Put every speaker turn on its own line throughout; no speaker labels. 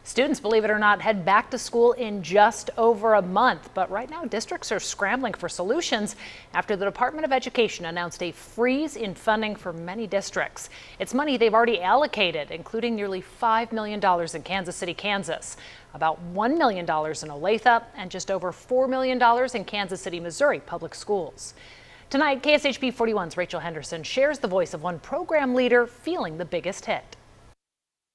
Students, believe it or not, head back to school in just over a month. But right now, districts are scrambling for solutions after the Department of Education announced a freeze in funding for many districts. It's money they've already allocated, including nearly $5 million in Kansas City, Kansas, about $1 million in Olathe, and just over $4 million in Kansas City, Missouri public schools. Tonight, KSHP 41's Rachel Henderson shares the voice of one program leader feeling the biggest hit.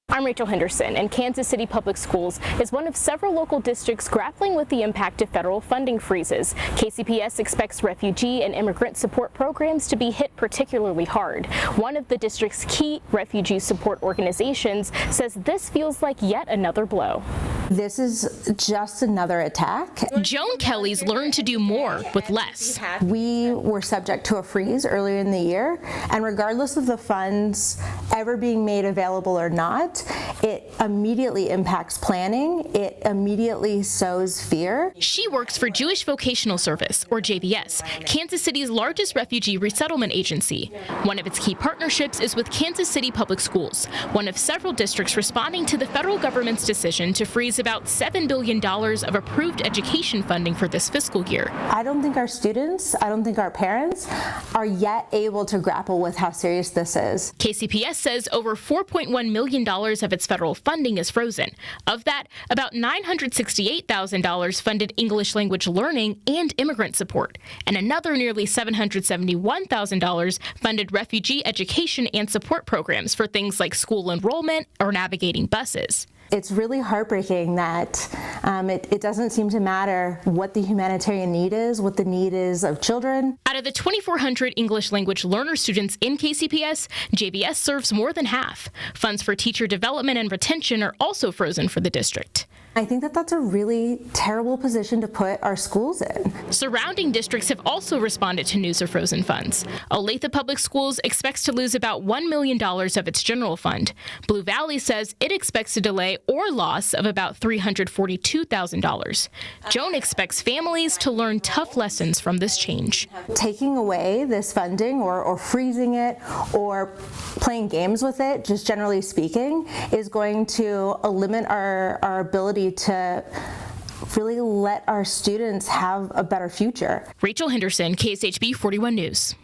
I'm Rachel Henderson, and Kansas City Public Schools is one of several local districts grappling with the impact of federal funding freezes. KCPS expects refugee and immigrant support programs to be hit particularly hard. One of the district's key refugee support organizations says this feels like yet another blow.
This is just another attack.
Joan Kelly's learned to do more with less.
We were subject to a freeze earlier in the year, and regardless of the funds ever being made available or not, it immediately impacts planning. It immediately sows fear.
She works for Jewish Vocational Service, or JVS, Kansas City's largest refugee resettlement agency. One of its key partnerships is with Kansas City Public Schools, one of several districts responding to the federal government's decision to freeze about $7 billion of approved education funding for this fiscal year.
I don't think our students, I don't think our parents are yet able to grapple with how serious this is.
KCPS says over $4.1 million of its federal funding is frozen. Of that, about $968,000 funded English language learning and immigrant support, and another nearly $771,000 funded refugee education and support programs for things like school enrollment or navigating buses.
It's really heartbreaking that it doesn't seem to matter what the humanitarian need is, what the need is of children.
Out of the 2,400 English language learner students in KCPS, JVS serves more than half. Funds for teacher development and retention are also frozen for the district.
I think that that's a really terrible position to put our schools in.
Surrounding districts have also responded to news of frozen funds. Olathe Public Schools expects to lose about $1 million of its general fund. Blue Valley says it expects a delay or loss of about $342,000. Joan expects families to learn tough lessons from this change.
Taking away this funding or freezing it or playing games with it, just generally speaking, is going to limit our ability to really let our students have a better future.
Rachel Henderson, KSHB 41 News.